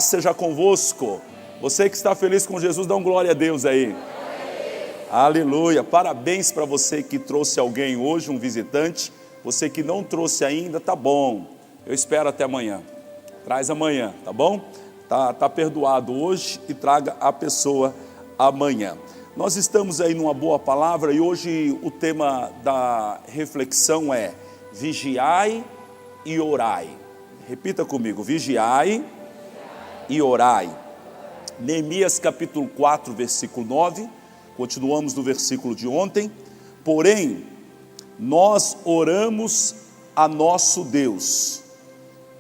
paz seja convosco. Você que está feliz com Jesus, dá um glória a Deus aí. Aleluia, parabéns para você que trouxe alguém hoje, um visitante. Você que não trouxe ainda, tá bom, eu espero até amanhã. Traz amanhã, tá bom? Tá perdoado hoje e traga a pessoa amanhã. Nós estamos aí numa boa palavra e hoje o tema da reflexão é vigiai e orai. Repita comigo, vigiai e orai. Neemias capítulo 4, versículo 9, continuamos no versículo de ontem. Porém, nós oramos a nosso Deus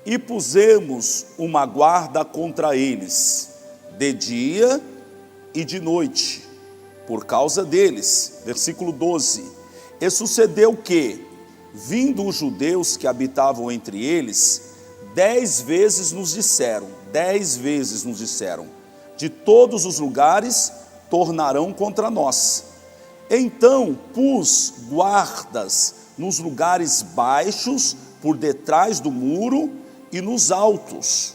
e pusemos uma guarda contra eles, de dia e de noite, por causa deles. Versículo 12. E sucedeu que, vindo os judeus que habitavam entre eles, 10 vezes nos disseram, de todos os lugares tornarão contra nós. Então pus guardas nos lugares baixos, por detrás do muro e nos altos,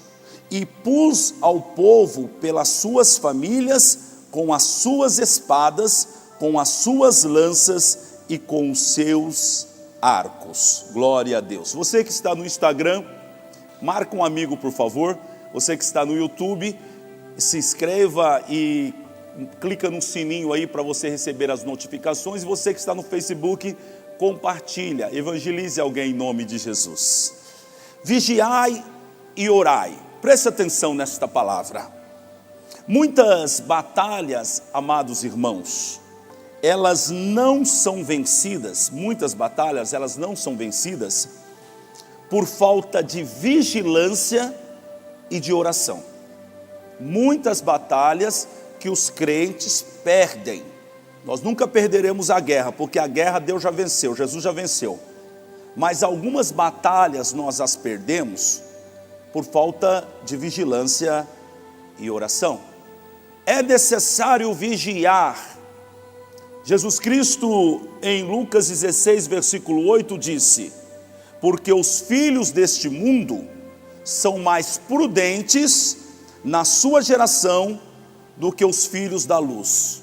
e pus ao povo pelas suas famílias, com as suas espadas, com as suas lanças e com os seus arcos. Glória a Deus. Você que está no Instagram, marca um amigo por favor. Você que está no YouTube, se inscreva e clica no sininho aí para você receber as notificações. E você que está no Facebook, compartilha, evangelize alguém em nome de Jesus. Vigiai e orai. Preste atenção nesta palavra. Muitas batalhas, amados irmãos, elas não são vencidas, muitas batalhas elas não são vencidas por falta de vigilância e de oração. Muitas batalhas que os crentes perdem. Nós nunca perderemos a guerra, porque a guerra Deus já venceu, Jesus já venceu. Mas algumas batalhas nós as perdemos por falta de vigilância e oração. É necessário vigiar. Jesus Cristo em Lucas 16 versículo 8 disse: porque os filhos deste mundo são mais prudentes na sua geração do que os filhos da luz.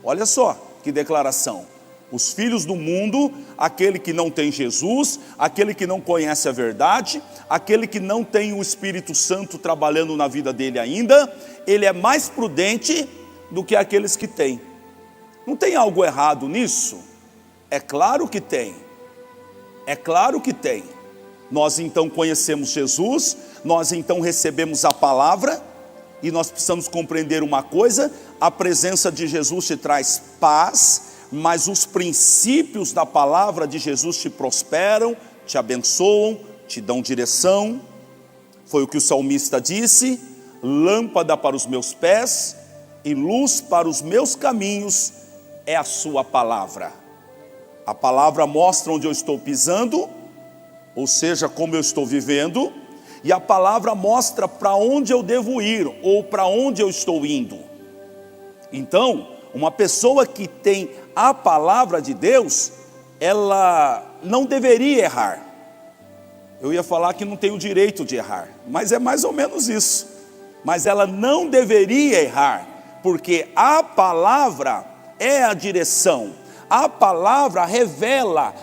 Olha só que declaração. Os filhos do mundo, aquele que não tem Jesus, aquele que não conhece a verdade, aquele que não tem o Espírito Santo trabalhando na vida dele ainda, ele é mais prudente do que aqueles que têm. Não tem algo errado nisso? É claro que tem. É claro que tem. Nós então conhecemos Jesus, nós então recebemos a palavra, e nós precisamos compreender uma coisa: a presença de Jesus te traz paz, mas os princípios da palavra de Jesus te prosperam, te abençoam, te dão direção. Foi o que o salmista disse: lâmpada para os meus pés e luz para os meus caminhos é a sua palavra. A palavra mostra onde eu estou pisando, ou seja, como eu estou vivendo, e a palavra mostra para onde eu devo ir, ou para onde eu estou indo. Então, uma pessoa que tem a palavra de Deus, ela não deveria errar. Eu ia falar que não tem o direito de errar, mas é mais ou menos isso. Mas ela não deveria errar, porque a palavra é a direção. A palavra revela.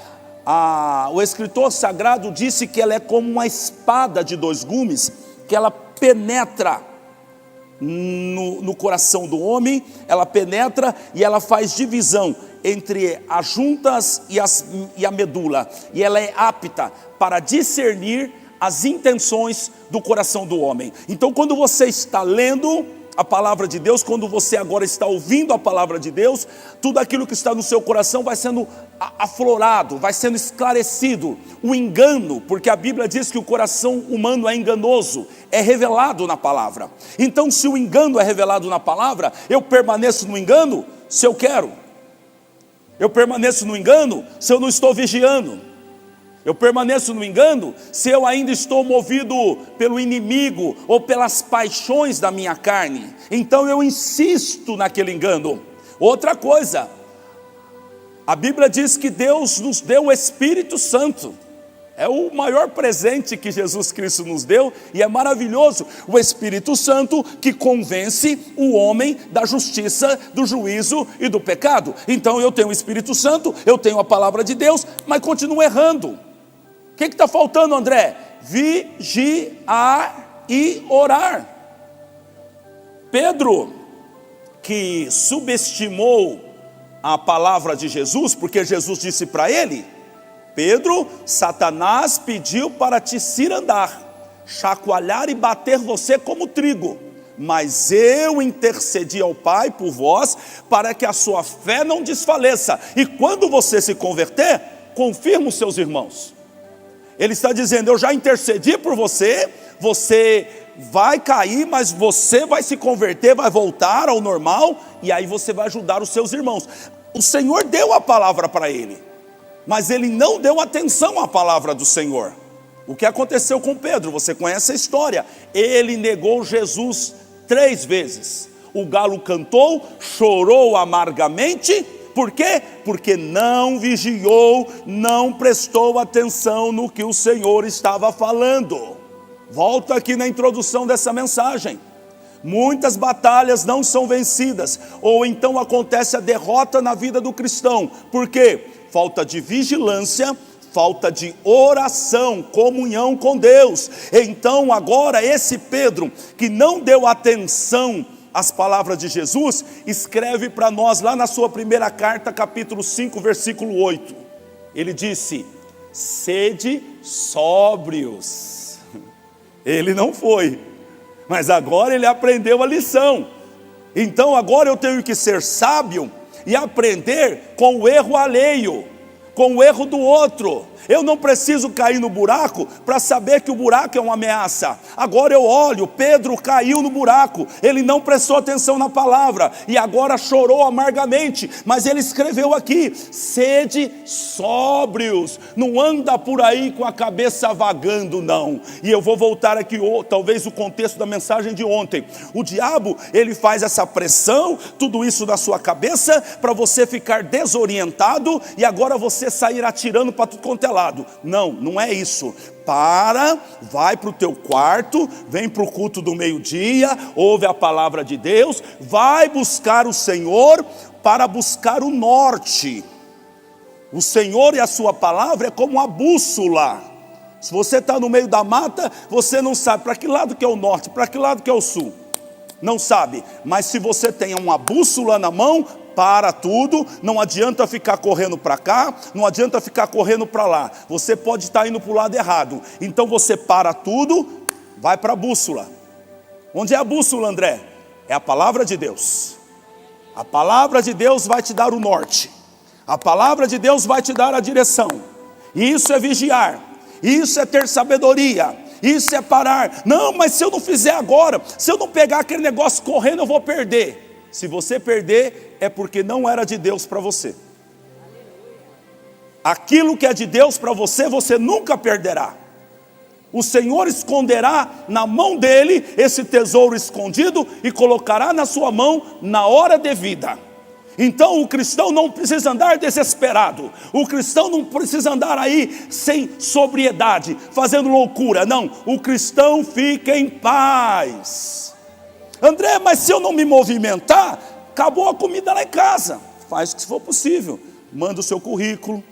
O escritor sagrado disse que ela é como uma espada de 2 gumes, que ela penetra no coração do homem, ela penetra e ela faz divisão entre as juntas e a medula, e ela é apta para discernir as intenções do coração do homem. Então, quando você está lendo a palavra de Deus, quando você agora está ouvindo a palavra de Deus, tudo aquilo que está no seu coração vai sendo aflorado, vai sendo esclarecido. O engano, porque a Bíblia diz que o coração humano é enganoso, é revelado na palavra. Então, se o engano é revelado na palavra, eu permaneço no engano se eu quero. Eu permaneço no engano se eu não estou vigiando. Eu permaneço no engano se eu ainda estou movido pelo inimigo ou pelas paixões da minha carne. Então eu insisto naquele engano. Outra coisa, a Bíblia diz que Deus nos deu o Espírito Santo. É o maior presente que Jesus Cristo nos deu e é maravilhoso. O Espírito Santo que convence o homem da justiça, do juízo e do pecado. Então eu tenho o Espírito Santo, eu tenho a palavra de Deus, mas continuo errando. O que está faltando, André? Vigiar e orar. Pedro, que subestimou a palavra de Jesus, porque Jesus disse para ele: Pedro, Satanás pediu para te cirandar, chacoalhar e bater você como trigo, mas eu intercedi ao Pai por vós, para que a sua fé não desfaleça, e quando você se converter, confirma os seus irmãos. Ele está dizendo: eu já intercedi por você, você vai cair, mas você vai se converter, vai voltar ao normal, e aí você vai ajudar os seus irmãos. O Senhor deu a palavra para ele, mas ele não deu atenção à palavra do Senhor. O que aconteceu com Pedro? Você conhece a história. Ele negou Jesus 3 vezes. O galo cantou, chorou amargamente. Por quê? Porque não vigiou, não prestou atenção no que o Senhor estava falando. Volto aqui na introdução dessa mensagem. Muitas batalhas não são vencidas, ou então acontece a derrota na vida do cristão. Por quê? Falta de vigilância, falta de oração, comunhão com Deus. Então agora esse Pedro, que não deu atenção às palavras de Jesus, escreve para nós lá na sua primeira carta, capítulo 5, versículo 8. Ele disse: sede sóbrios. Ele não foi, mas agora ele aprendeu a lição. Então agora eu tenho que ser sábio e aprender com o erro alheio, com o erro do outro. Eu não preciso cair no buraco para saber que o buraco é uma ameaça. Agora eu olho, Pedro caiu no buraco, ele não prestou atenção na palavra, e agora chorou amargamente, mas ele escreveu aqui: sede sóbrios, não anda por aí com a cabeça vagando não. E eu vou voltar aqui, talvez o contexto da mensagem de ontem. O diabo, ele faz essa pressão, tudo isso na sua cabeça, para você ficar desorientado, e agora você sair atirando para tudo quanto é lado. Não, não é isso. Vai para o teu quarto, vem para o culto do meio-dia, ouve a palavra de Deus, vai buscar o Senhor para buscar o norte. O Senhor e a sua palavra é como uma bússola. Se você está no meio da mata, você não sabe para que lado que é o norte, para que lado que é o sul. Não sabe, mas se você tem uma bússola na mão, para tudo, não adianta ficar correndo para cá, não adianta ficar correndo para lá, você pode estar indo para o lado errado, então você para tudo, vai para a bússola. Onde é a bússola, André? É a palavra de Deus. A palavra de Deus vai te dar o norte, a palavra de Deus vai te dar a direção, e isso é vigiar, isso é ter sabedoria, isso é parar. Não, mas se eu não fizer agora, se eu não pegar aquele negócio correndo, eu vou perder. Se você perder, é porque não era de Deus para você. Aquilo que é de Deus para você, você nunca perderá. O Senhor esconderá na mão dele esse tesouro escondido e colocará na sua mão na hora devida. Então o cristão não precisa andar desesperado, o cristão não precisa andar aí sem sobriedade, fazendo loucura. Não, o cristão fica em paz. André, mas se eu não me movimentar, acabou a comida lá em casa. Faz o que for possível, manda o seu currículo,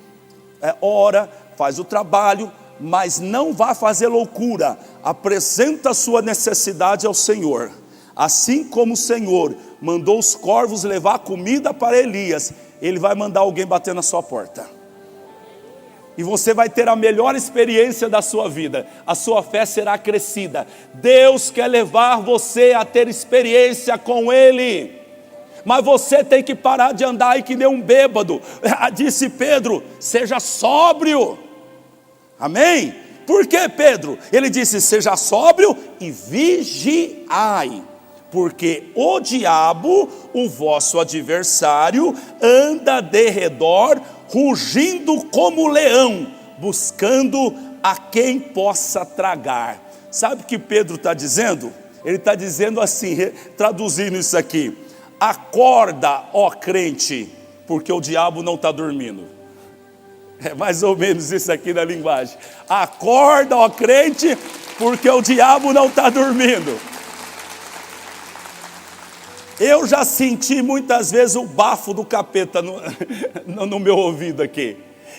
ora, faz o trabalho, mas não vá fazer loucura. Apresenta a sua necessidade ao Senhor. Assim como o Senhor mandou os corvos levar comida para Elias, Ele vai mandar alguém bater na sua porta. E você vai ter a melhor experiência da sua vida. A sua fé será acrescida. Deus quer levar você a ter experiência com Ele. Mas você tem que parar de andar aí que nem um bêbado. Disse Pedro, seja sóbrio. Amém? Por que, Pedro? Ele disse, seja sóbrio e vigiai. Porque o diabo, o vosso adversário, anda de redor, rugindo como leão, buscando a quem possa tragar. Sabe o que Pedro está dizendo? Ele está dizendo assim, traduzindo isso aqui: acorda, ó crente, porque o diabo não está dormindo. É mais ou menos isso aqui na linguagem. Acorda, ó crente, porque o diabo não está dormindo. Eu já senti muitas vezes o bafo do capeta no meu ouvido aqui.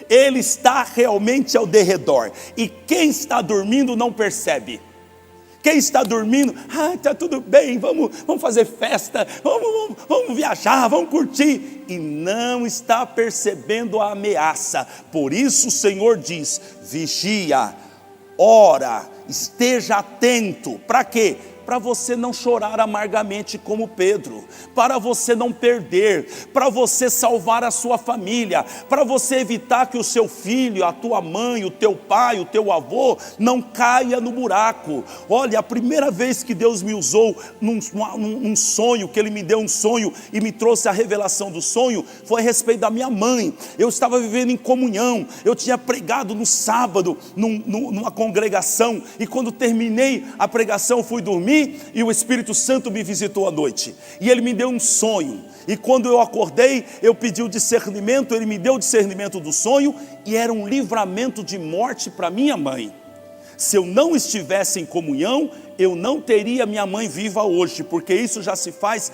Ele está realmente ao derredor. E quem está dormindo não percebe. Quem está dormindo, está tudo bem, vamos fazer festa, vamos viajar, vamos curtir. E não está percebendo a ameaça. Por isso o Senhor diz, vigia, ora, esteja atento. Para quê? Para você não chorar amargamente como Pedro, para você não perder, para você salvar a sua família, para você evitar que o seu filho, a tua mãe, o teu pai, o teu avô não caia no buraco. Olha, a primeira vez que Deus me usou num sonho, que Ele me deu um sonho e me trouxe a revelação do sonho, foi a respeito da minha mãe. Eu estava vivendo em comunhão, eu tinha pregado no sábado, numa congregação, e quando terminei a pregação fui dormir, e o Espírito Santo me visitou à noite, e Ele me deu um sonho, e quando eu acordei, eu pedi o discernimento, Ele me deu o discernimento do sonho, e era um livramento de morte para minha mãe. Se eu não estivesse em comunhão, eu não teria minha mãe viva hoje, porque isso já se faz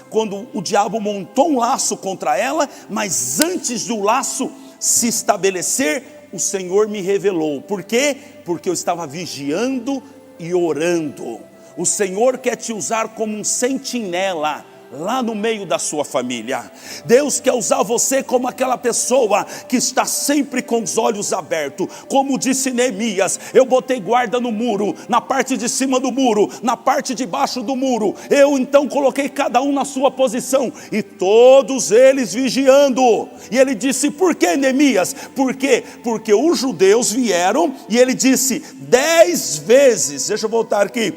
quando o diabo montou um laço contra ela, mas antes do laço se estabelecer, o Senhor me revelou. Por quê? Porque eu estava vigiando e orando. O Senhor quer te usar como um sentinela lá no meio da sua família. Deus quer usar você como aquela pessoa que está sempre com os olhos abertos. Como disse Neemias, eu botei guarda no muro, na parte de cima do muro, na parte de baixo do muro. Eu então coloquei cada um na sua posição, e todos eles vigiando. E ele disse, por que, Neemias? Por quê? Porque os judeus vieram, e ele disse, 10 vezes, deixa eu voltar aqui,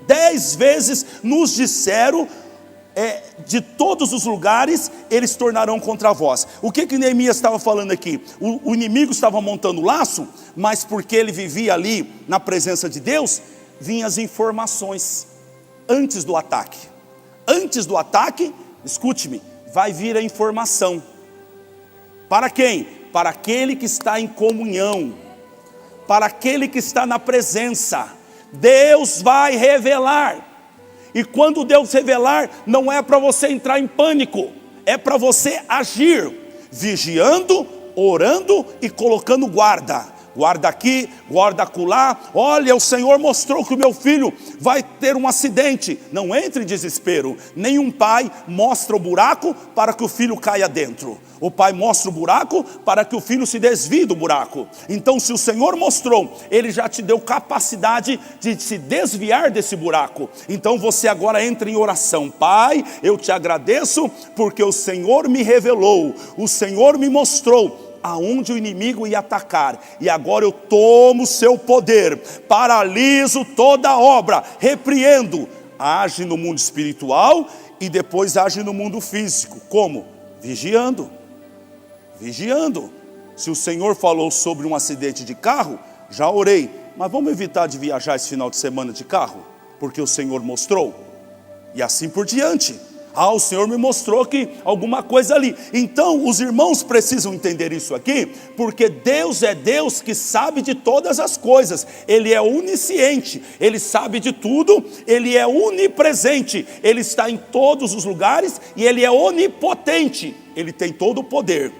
10 vezes nos disseram, de todos os lugares eles tornarão contra vós. O que Neemias estava falando aqui? O inimigo estava montando laço, mas porque ele vivia ali na presença de Deus, vinham as informações antes do ataque. Antes do ataque, escute-me, vai vir a informação. Para quem? Para aquele que está em comunhão, para aquele que está na presença. Deus vai revelar. E quando Deus revelar, não é para você entrar em pânico, é para você agir, vigiando, orando e colocando guarda. Guarda aqui, guarda acolá. Olha, o Senhor mostrou que o meu filho vai ter um acidente. Não entre em desespero. Nenhum pai mostra o buraco para que o filho caia dentro. O pai mostra o buraco para que o filho se desvie do buraco. Então, se o Senhor mostrou, Ele já te deu capacidade de se desviar desse buraco. Então você agora entra em oração. Pai, eu te agradeço porque o Senhor me revelou, o Senhor me mostrou aonde o inimigo ia atacar, e agora eu tomo o seu poder, paraliso toda a obra, repreendo. Age no mundo espiritual e depois age no mundo físico. Como? Vigiando. Vigiando. Se o Senhor falou sobre um acidente de carro, já orei, mas vamos evitar de viajar esse final de semana de carro, porque o Senhor mostrou, e assim por diante. O Senhor me mostrou que alguma coisa ali. Então os irmãos precisam entender isso aqui, porque Deus é Deus que sabe de todas as coisas. Ele é onisciente, Ele sabe de tudo, Ele é onipresente, Ele está em todos os lugares, e Ele é onipotente, Ele tem todo o poder.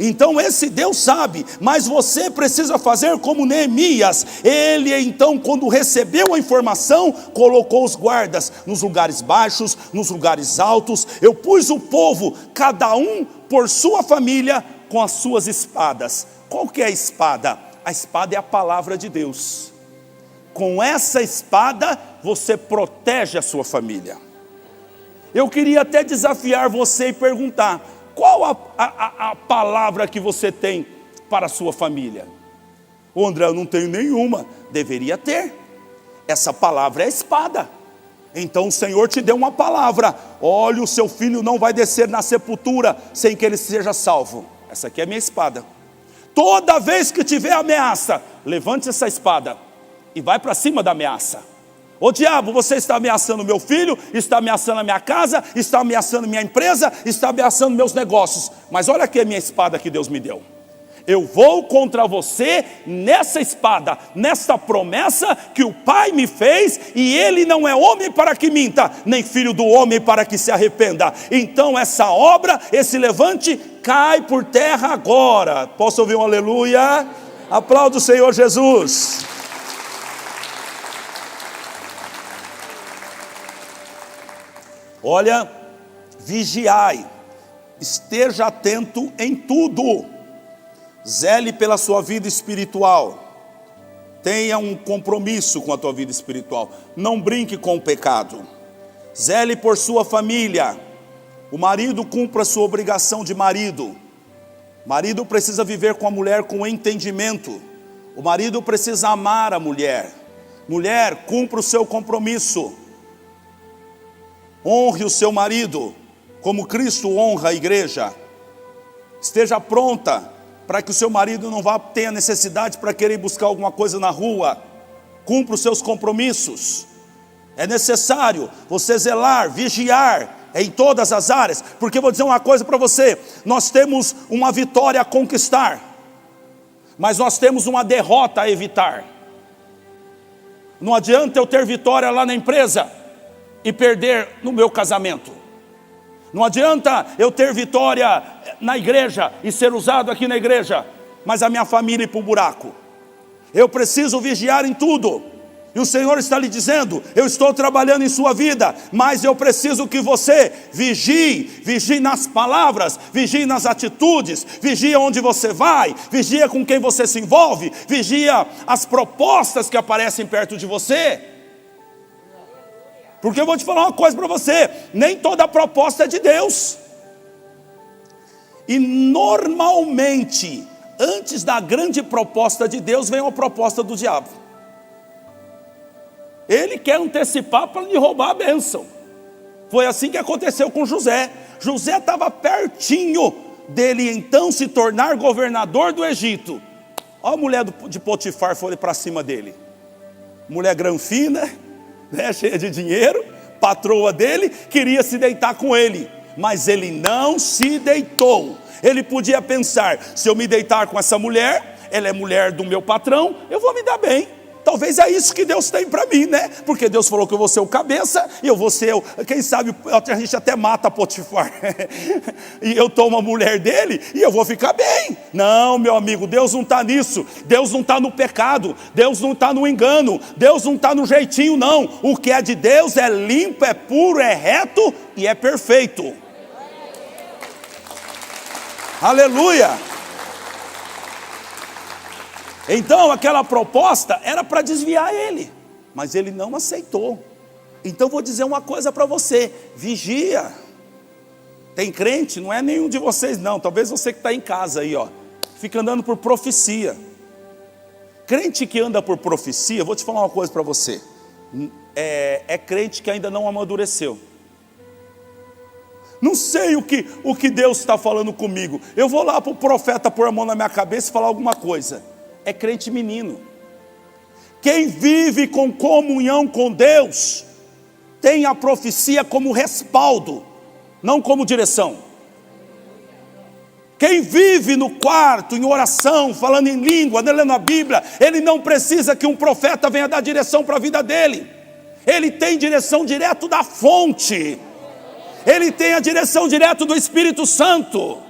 Então esse Deus sabe, mas você precisa fazer como Neemias. Ele então, quando recebeu a informação, colocou os guardas nos lugares baixos, nos lugares altos. Eu pus o povo, cada um por sua família, com as suas espadas. Qual que é a espada? A espada é a palavra de Deus. Com essa espada você protege a sua família. Eu queria até desafiar você e perguntar: qual a palavra que você tem para a sua família? André, eu não tenho nenhuma. Deveria ter. Essa palavra é a espada. Então o Senhor te deu uma palavra. Olha, o seu filho não vai descer na sepultura sem que ele seja salvo. Essa aqui é a minha espada. Toda vez que tiver ameaça, levante essa espada e vai para cima da ameaça. Ô diabo, você está ameaçando meu filho, está ameaçando a minha casa, está ameaçando minha empresa, está ameaçando meus negócios. Mas olha aqui a minha espada que Deus me deu. Eu vou contra você nessa espada, nesta promessa que o Pai me fez, e Ele não é homem para que minta, nem filho do homem para que se arrependa. Então essa obra, esse levante, cai por terra agora. Posso ouvir um aleluia? Aplauda o Senhor Jesus. Olha, vigiai, esteja atento em tudo. Zele pela sua vida espiritual. Tenha um compromisso com a tua vida espiritual. Não brinque com o pecado. Zele por sua família. O marido cumpra a sua obrigação de marido. O marido precisa viver com a mulher com entendimento. O marido precisa amar a mulher. Mulher, cumpra o seu compromisso. Honre o seu marido, como Cristo honra a igreja. Esteja pronta para que o seu marido não vá ter a necessidade para querer buscar alguma coisa na rua. Cumpra os seus compromissos. É necessário você zelar, vigiar em todas as áreas, porque eu vou dizer uma coisa para você: nós temos uma vitória a conquistar, mas nós temos uma derrota a evitar. Não adianta eu ter vitória lá na empresa e perder no meu casamento. Não adianta eu ter vitória na igreja e ser usado aqui na igreja, mas a minha família ir para o buraco. Eu preciso vigiar em tudo. E o Senhor está lhe dizendo: eu estou trabalhando em sua vida, mas eu preciso que você vigie nas palavras, vigie nas atitudes, vigie onde você vai, vigie com quem você se envolve, vigia as propostas que aparecem perto de você. Porque eu vou te falar uma coisa para você: nem toda proposta é de Deus. E normalmente, antes da grande proposta de Deus, vem uma proposta do diabo. Ele quer antecipar para lhe roubar a bênção. Foi assim que aconteceu com José. José estava pertinho dele então se tornar governador do Egito. Olha a mulher de Potifar foi para cima dele. Mulher granfina, né, cheia de dinheiro, patroa dele, queria se deitar com ele, mas ele não se deitou. Ele podia pensar: se eu me deitar com essa mulher, ela é mulher do meu patrão, eu vou me dar bem. Talvez é isso que Deus tem para mim, né? Porque Deus falou que eu vou ser o cabeça, e eu vou ser quem sabe, a gente até mata Potifar, e eu tomo a mulher dele, e eu vou ficar bem. Não, meu amigo, Deus não está nisso. Deus não está no pecado, Deus não está no engano, Deus não está no jeitinho, não. O que é de Deus é limpo, é puro, é reto e é perfeito. Aleluia! Então aquela proposta era para desviar ele, mas ele não aceitou. Então vou dizer uma coisa para você: vigia. Tem crente, não é nenhum de vocês não, talvez você que está em casa aí, ó, fica andando por profecia. Crente que anda por profecia, vou te falar uma coisa para você, é crente que ainda não amadureceu. Não sei o que Deus está falando comigo, eu vou lá para o profeta pôr a mão na minha cabeça e falar alguma coisa. É crente menino. Quem vive com comunhão com Deus tem a profecia como respaldo, não como direção. Quem vive no quarto, em oração, falando em língua, lendo a Bíblia, ele não precisa que um profeta venha dar direção para a vida dele. Ele tem direção direto da fonte. Ele tem a direção direto do Espírito Santo.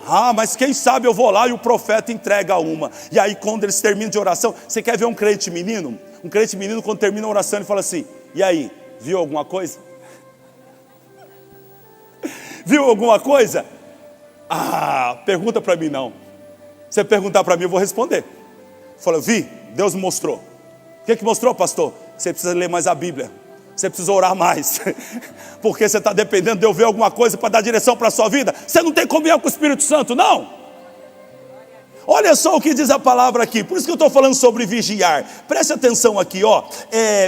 Ah, mas quem sabe eu vou lá e o profeta entrega uma. E aí quando eles terminam de oração, você quer ver um crente menino? Um crente menino quando termina a oração ele fala assim: e aí, viu alguma coisa? Viu alguma coisa? Ah, pergunta para mim não. Se perguntar para mim eu vou responder. Fala: vi, Deus me mostrou. O que mostrou, pastor? Você precisa ler mais a Bíblia. Você precisa orar mais, porque você está dependendo de eu ver alguma coisa para dar direção para a sua vida. Você não tem comunhão com o Espírito Santo, não. Olha só o que diz a palavra aqui, por isso que eu estou falando sobre vigiar. Preste atenção aqui, ó.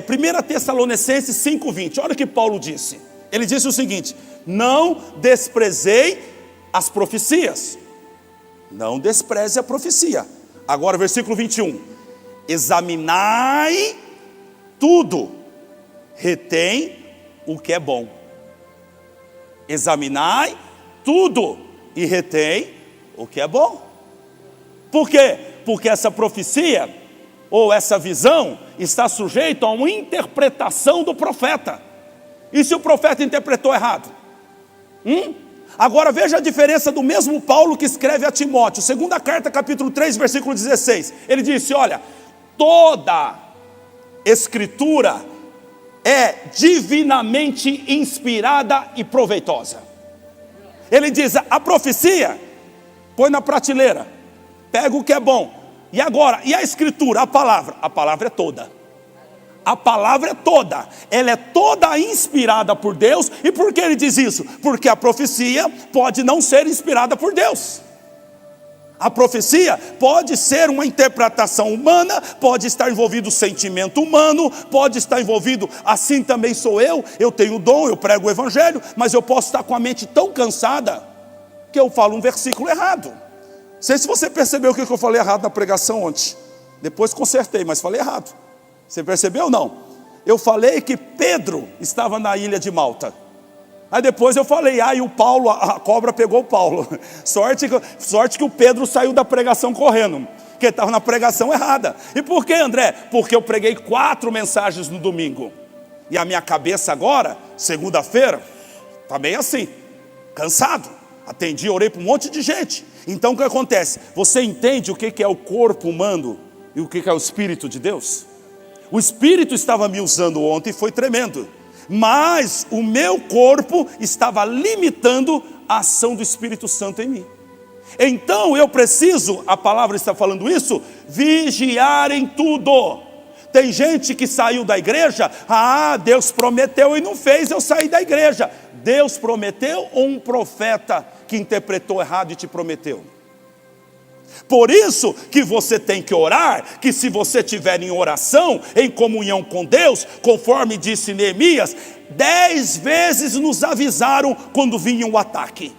1 Tessalonicenses 5:20, olha o que Paulo disse. Ele disse o seguinte: não desprezei as profecias. Não despreze a profecia. Agora versículo 21. Examinai tudo, retém o que é bom. Examinai tudo e retém o que é bom. Por quê? Porque essa profecia, ou essa visão, está sujeita a uma interpretação do profeta. E se o profeta interpretou errado? Agora veja a diferença do mesmo Paulo que escreve a Timóteo, segunda carta, capítulo 3, versículo 16. Ele disse, olha, toda escritura é divinamente inspirada e proveitosa. Ele diz, a profecia, põe na prateleira, pega o que é bom. E agora, e a escritura, a palavra? A palavra é toda. A palavra é toda, ela é toda inspirada por Deus. E por que ele diz isso? Porque a profecia pode não ser inspirada por Deus. A profecia pode ser uma interpretação humana, pode estar envolvido o sentimento humano, pode estar envolvido, assim também sou eu tenho dom, eu prego o evangelho, mas eu posso estar com a mente tão cansada, que eu falo um versículo errado. Não sei se você percebeu o que eu falei errado na pregação ontem, depois consertei, mas falei errado. Você percebeu ou não? Eu falei que Pedro estava na ilha de Malta. Aí depois eu falei, e o Paulo, a cobra pegou o Paulo. Sorte que o Pedro saiu da pregação correndo, porque estava na pregação errada. E por que, André? Porque eu preguei 4 mensagens no domingo. E a minha cabeça agora, segunda-feira, está meio assim, cansado. Atendi, orei para um monte de gente. Então o que acontece? Você entende o que é o corpo humano e o que é o Espírito de Deus? O Espírito estava me usando ontem e foi tremendo. Mas o meu corpo estava limitando a ação do Espírito Santo em mim. Então eu preciso, a palavra está falando isso, vigiar em tudo. Tem gente que saiu da igreja, Deus prometeu e não fez, eu saí da igreja. Deus prometeu ou um profeta que interpretou errado e te prometeu? Por isso que você tem que orar, que se você estiver em oração, em comunhão com Deus, conforme disse Neemias, 10 vezes nos avisaram quando vinha o ataque.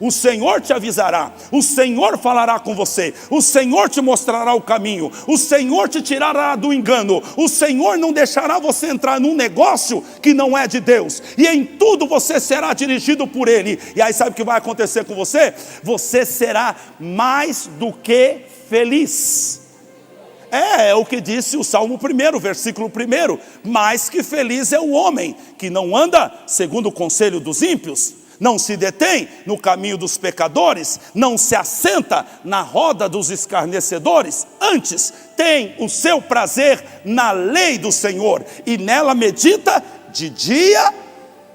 O Senhor te avisará, o Senhor falará com você, o Senhor te mostrará o caminho, o Senhor te tirará do engano, o Senhor não deixará você entrar num negócio que não é de Deus, e em tudo você será dirigido por Ele. E aí sabe o que vai acontecer com você? Você será mais do que feliz. É o que disse o Salmo 1, versículo 1, mais que feliz é o homem, que não anda segundo o conselho dos ímpios, não se detém no caminho dos pecadores, não se assenta na roda dos escarnecedores, antes tem o seu prazer na lei do Senhor, e nela medita de dia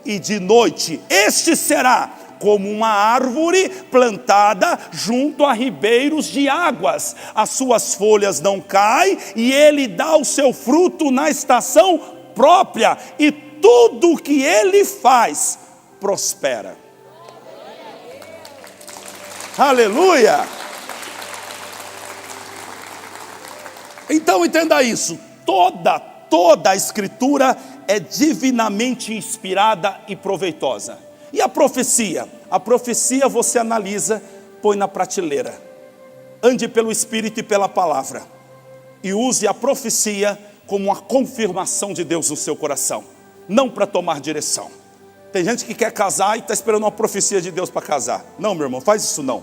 e de noite. Este será como uma árvore plantada junto a ribeiros de águas, as suas folhas não caem, e ele dá o seu fruto na estação própria, e tudo que ele faz prospera. Aleluia! Então entenda isso, toda a escritura é divinamente inspirada e proveitosa. E a profecia? A profecia você analisa, põe na prateleira. Ande pelo Espírito e pela palavra, e use a profecia como uma confirmação de Deus no seu coração, não para tomar direção. Tem gente que quer casar e está esperando uma profecia de Deus para casar. Não, meu irmão, faz isso não.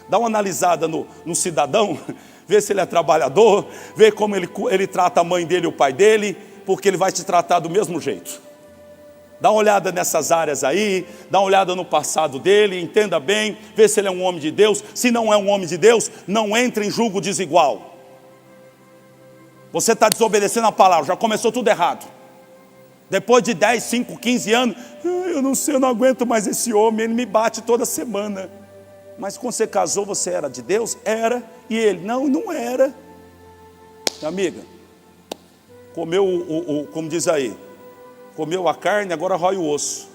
Dá uma analisada no cidadão, vê se ele é trabalhador, vê como ele trata a mãe dele e o pai dele, porque ele vai te tratar do mesmo jeito. Dá uma olhada nessas áreas aí, dá uma olhada no passado dele, entenda bem, vê se ele é um homem de Deus. Se não é um homem de Deus, não entre em julgo desigual. Você está desobedecendo a palavra, já começou tudo errado. Depois de 10, 5, 15 anos, eu não sei, eu não aguento mais esse homem, ele me bate toda semana. Mas quando você casou, você era de Deus? Era. E ele? Não era. Minha amiga, comeu como diz aí, comeu a carne, agora rói o osso.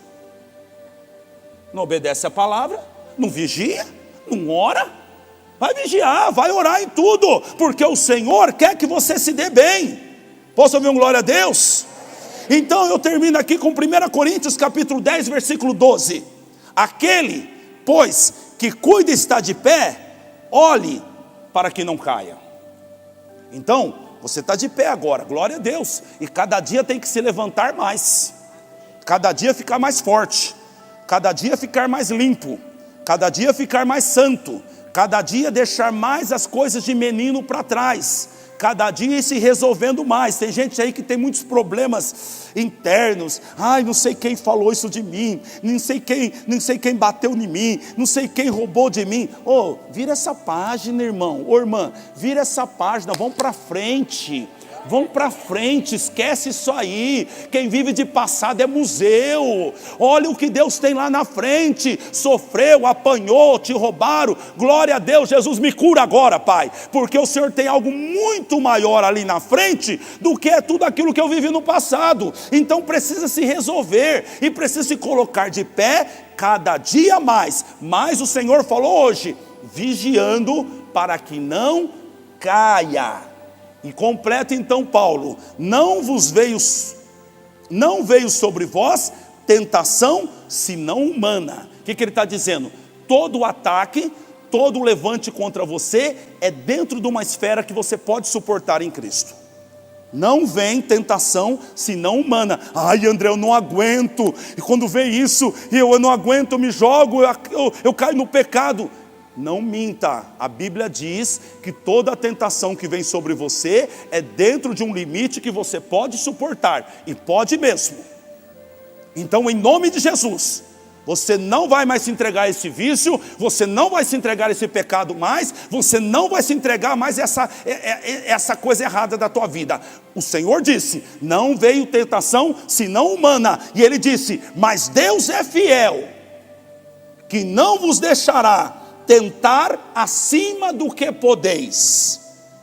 Não obedece a palavra, não vigia, não ora. Vai vigiar, vai orar em tudo, porque o Senhor quer que você se dê bem. Posso ouvir um glória a Deus? Então eu termino aqui com 1 Coríntios capítulo 10, versículo 12. Aquele, pois, que cuida e está de pé, olhe para que não caia. Então, você está de pé agora, glória a Deus. E cada dia tem que se levantar mais. Cada dia ficar mais forte. Cada dia ficar mais limpo. Cada dia ficar mais santo. Cada dia deixar mais as coisas de menino para trás. Cada dia se resolvendo mais. Tem gente aí que tem muitos problemas internos. Ai, não sei quem falou isso de mim. Não sei quem bateu em mim. Não sei quem roubou de mim. Vira essa página, irmão. Irmã, vira essa página. Vamos para frente. Vão para frente, esquece isso aí. Quem vive de passado é museu. Olha o que Deus tem lá na frente. Sofreu, apanhou, te roubaram. Glória a Deus, Jesus me cura agora, Pai, porque o Senhor tem algo muito maior ali na frente do que tudo aquilo que eu vivi no passado. Então precisa se resolver e precisa se colocar de pé cada dia mais. Mas o Senhor falou hoje, vigiando para que não caia. E completa então Paulo, não veio sobre vós tentação senão humana. O que ele está dizendo? Todo ataque, todo levante contra você é dentro de uma esfera que você pode suportar em Cristo. Não vem tentação senão humana. Ai, André, eu não aguento. E quando vem isso, eu não aguento, eu me jogo, eu caio no pecado. Não minta, a Bíblia diz que toda tentação que vem sobre você é dentro de um limite que você pode suportar, e pode mesmo. Então, em nome de Jesus, você não vai mais se entregar a esse vício, você não vai se entregar a esse pecado mais, você não vai se entregar mais a essa coisa errada da tua vida. O Senhor disse, não veio tentação senão humana, e Ele disse, mas Deus é fiel, que não vos deixará tentar acima do que podeis.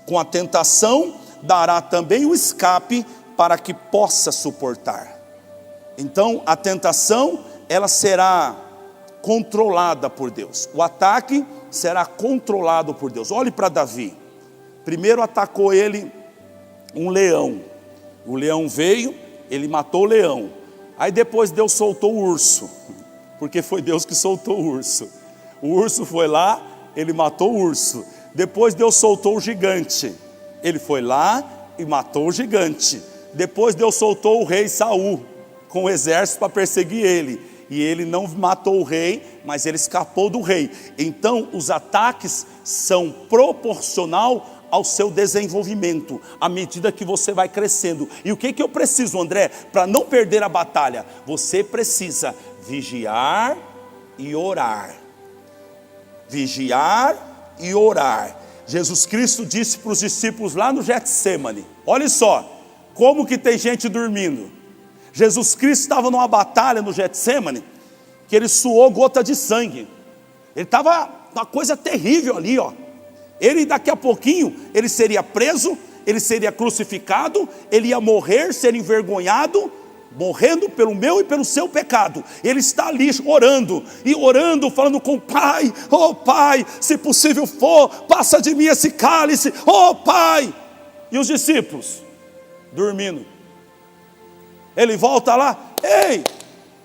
Com a tentação dará também o escape para que possa suportar. Então a tentação, ela será controlada por Deus. O ataque será controlado por Deus. Olhe para Davi. Primeiro atacou ele um leão. O leão veio, ele matou o leão. Aí depois Deus soltou o urso, porque foi Deus que soltou o urso. O urso foi lá, ele matou o urso. Depois Deus soltou o gigante. Ele foi lá e matou o gigante. Depois Deus soltou o rei Saul com o exército para perseguir ele. E ele não matou o rei, mas ele escapou do rei. Então os ataques são proporcional ao seu desenvolvimento, à medida que você vai crescendo. E o que eu preciso, André, para não perder a batalha? Você precisa vigiar e orar. Vigiar e orar. Jesus Cristo disse para os discípulos lá no Getsemane, olha só, como que tem gente dormindo. Jesus Cristo estava numa batalha no Getsemane, que ele suou gota de sangue. Ele estava uma coisa terrível ali, ó. Ele daqui a pouquinho, ele seria preso, ele seria crucificado, ele ia morrer, ser envergonhado, morrendo pelo meu e pelo seu pecado. Ele está ali orando, e orando, falando com o Pai, oh Pai, se possível for, passa de mim esse cálice, oh Pai. E os discípulos, dormindo. Ele volta lá, ei,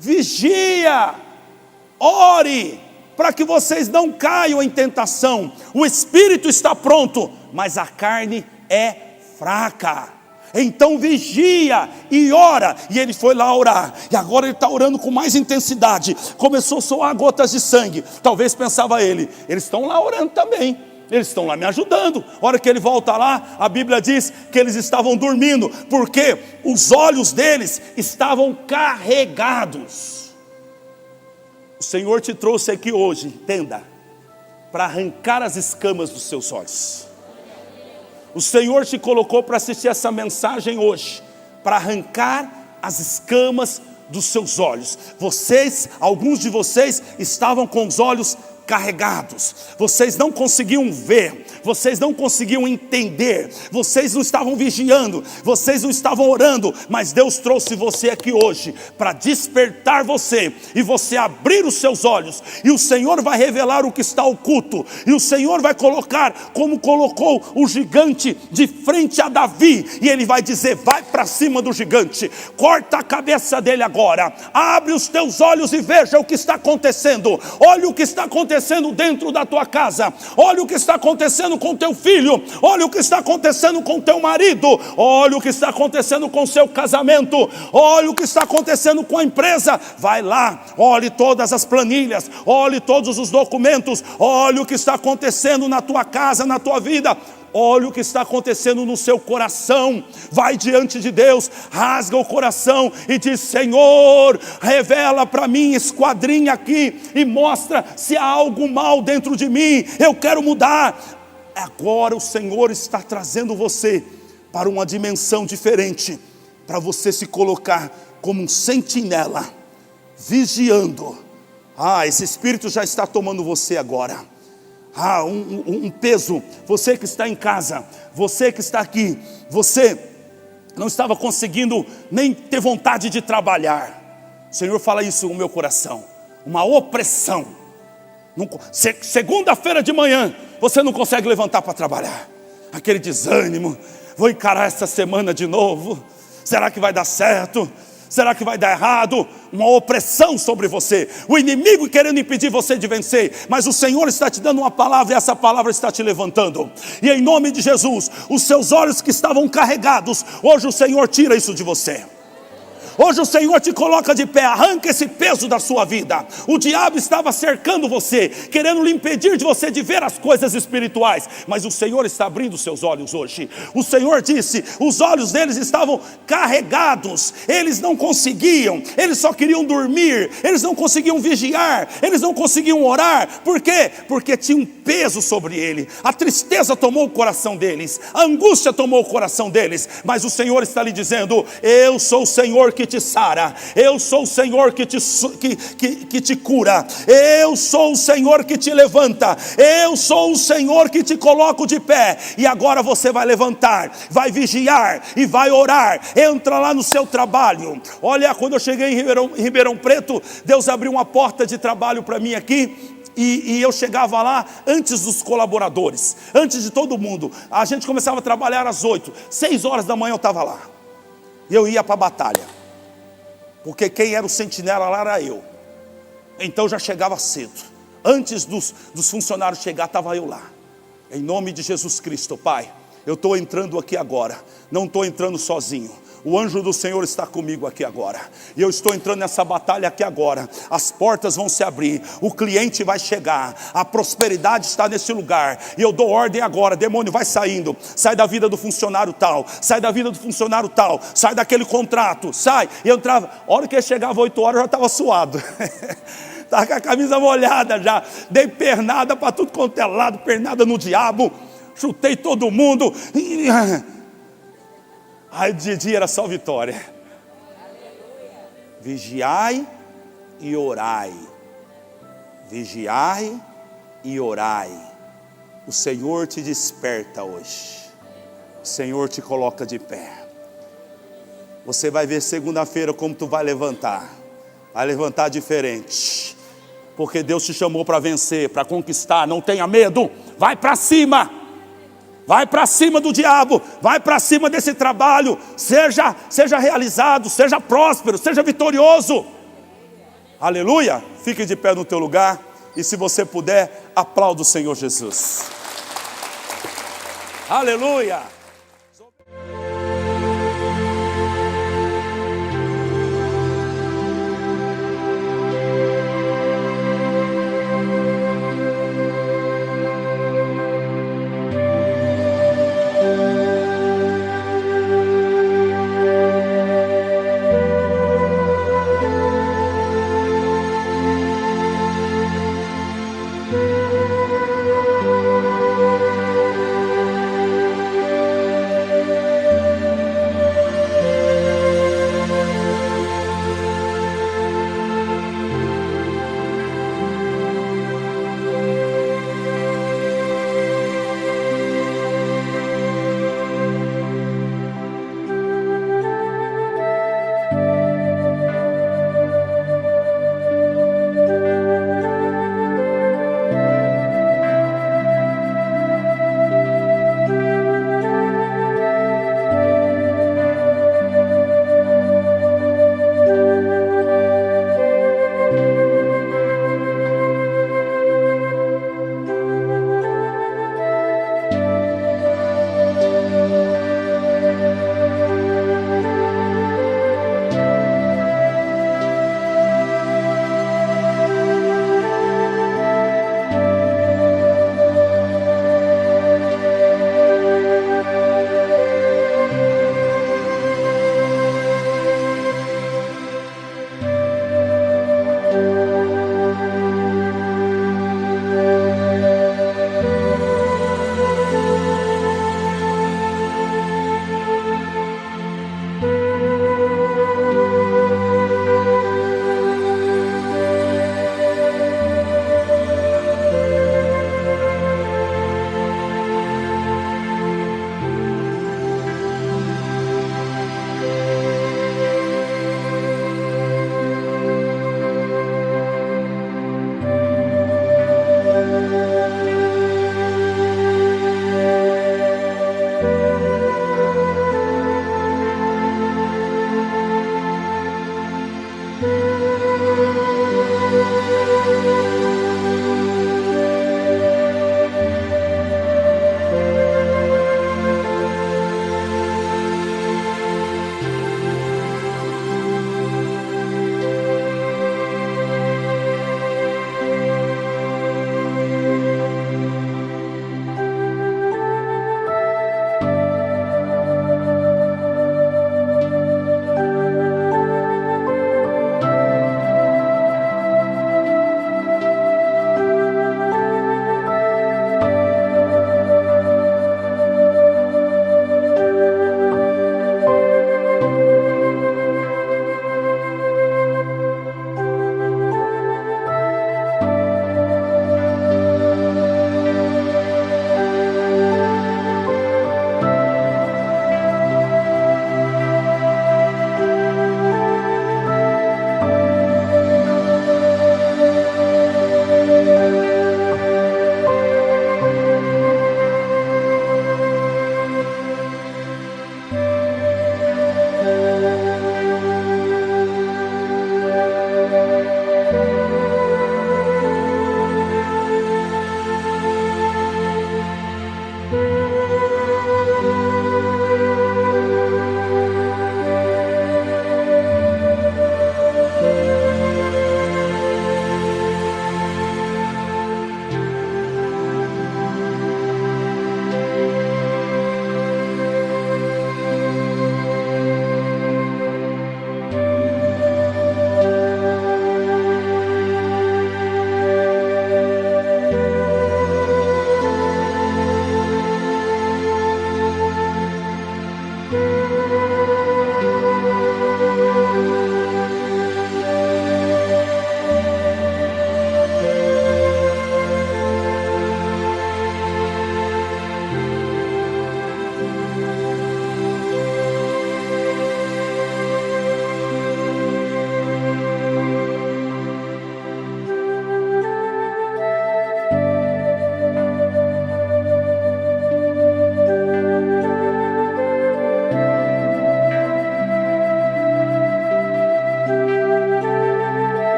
vigia, ore, para que vocês não caiam em tentação. O espírito está pronto, mas a carne é fraca. Então vigia e ora. E ele foi lá orar, e agora ele está orando com mais intensidade. Começou a soar gotas de sangue. Talvez pensava eles estão lá orando também, eles estão lá me ajudando. A hora que ele volta lá, a Bíblia diz que eles estavam dormindo, porque os olhos deles estavam carregados. O Senhor te trouxe aqui hoje, entenda, para arrancar as escamas dos seus olhos. O Senhor te colocou para assistir essa mensagem hoje, para arrancar as escamas dos seus olhos. Alguns de vocês estavam com os olhos carregados, vocês não conseguiam ver, vocês não conseguiam entender, vocês não estavam vigiando, vocês não estavam orando, mas Deus trouxe você aqui hoje para despertar você, e você abrir os seus olhos, e o Senhor vai revelar o que está oculto, e o Senhor vai colocar, como colocou o gigante de frente a Davi, e Ele vai dizer, vai para cima do gigante, corta a cabeça dele agora, abre os teus olhos e veja o que está acontecendo, olha o que está acontecendo acontecendo dentro da tua casa, olha o que está acontecendo com teu filho, olha o que está acontecendo com teu marido, olha o que está acontecendo com seu casamento, olha o que está acontecendo com a empresa. Vai lá, olhe todas as planilhas, olhe todos os documentos, olhe o que está acontecendo na tua casa, na tua vida. Olha o que está acontecendo no seu coração. Vai diante de Deus, rasga o coração e diz: Senhor, revela para mim, esquadrinha aqui e mostra se há algo mal dentro de mim, eu quero mudar. Agora o Senhor está trazendo você para uma dimensão diferente, para você se colocar como um sentinela, vigiando. Esse Espírito já está tomando você agora. Um peso. Você que está em casa, você que está aqui, você não estava conseguindo nem ter vontade de trabalhar. O Senhor fala isso no meu coração. Uma opressão. Segunda-feira de manhã você não consegue levantar para trabalhar. Aquele desânimo. Vou encarar essa semana de novo. Será que vai dar certo? Será que vai dar errado? Uma opressão sobre você, o inimigo querendo impedir você de vencer, mas o Senhor está te dando uma palavra, e essa palavra está te levantando, e em nome de Jesus, os seus olhos que estavam carregados, hoje o Senhor tira isso de você. Hoje o Senhor te coloca de pé, arranca esse peso da sua vida. O diabo estava cercando você, querendo lhe impedir de você de ver as coisas espirituais, mas o Senhor está abrindo seus olhos hoje. O Senhor disse, os olhos deles estavam carregados, eles não conseguiam, eles só queriam dormir, eles não conseguiam vigiar, eles não conseguiam orar. Por quê? Porque tinha um peso sobre ele, a tristeza tomou o coração deles, a angústia tomou o coração deles, mas o Senhor está lhe dizendo: eu sou o Senhor que te sara, eu sou o Senhor que te cura, eu sou o Senhor que te levanta, eu sou o Senhor que te coloco de pé. E agora você vai levantar, vai vigiar e vai orar. Entra lá no seu trabalho. Olha, quando eu cheguei em Ribeirão Preto, Deus abriu uma porta de trabalho para mim aqui. E eu chegava lá antes dos colaboradores, antes de todo mundo. A gente começava a trabalhar às 8, 6 horas da manhã eu estava lá. E eu ia para a batalha, porque quem era o sentinela lá era eu. Então já chegava cedo. Antes dos funcionários chegar, estava eu lá. Em nome de Jesus Cristo, Pai, eu estou entrando aqui agora. Não estou entrando sozinho. O anjo do Senhor está comigo aqui agora. E eu estou entrando nessa batalha aqui agora. As portas vão se abrir. O cliente vai chegar. A prosperidade está nesse lugar. E eu dou ordem agora. Demônio, vai saindo. Sai da vida do funcionário tal. Sai da vida do funcionário tal. Sai daquele contrato. Sai. E eu entrava. A hora que ele chegava 8 horas, eu já estava suado. Estava com a camisa molhada já. Dei pernada para tudo quanto é lado. Pernada no diabo. Chutei todo mundo. Aí de dia era só vitória. Vigiai e orai. Vigiai e orai. O Senhor te desperta hoje. O Senhor te coloca de pé. Você vai ver segunda-feira como tu vai levantar. Vai levantar diferente. Porque Deus te chamou para vencer, para conquistar. Não tenha medo. Vai para cima. Vai para cima do diabo, vai para cima desse trabalho, seja realizado, seja próspero, seja vitorioso. Aleluia. Fique de pé no teu lugar e, se você puder, aplauda o Senhor Jesus. Aleluia.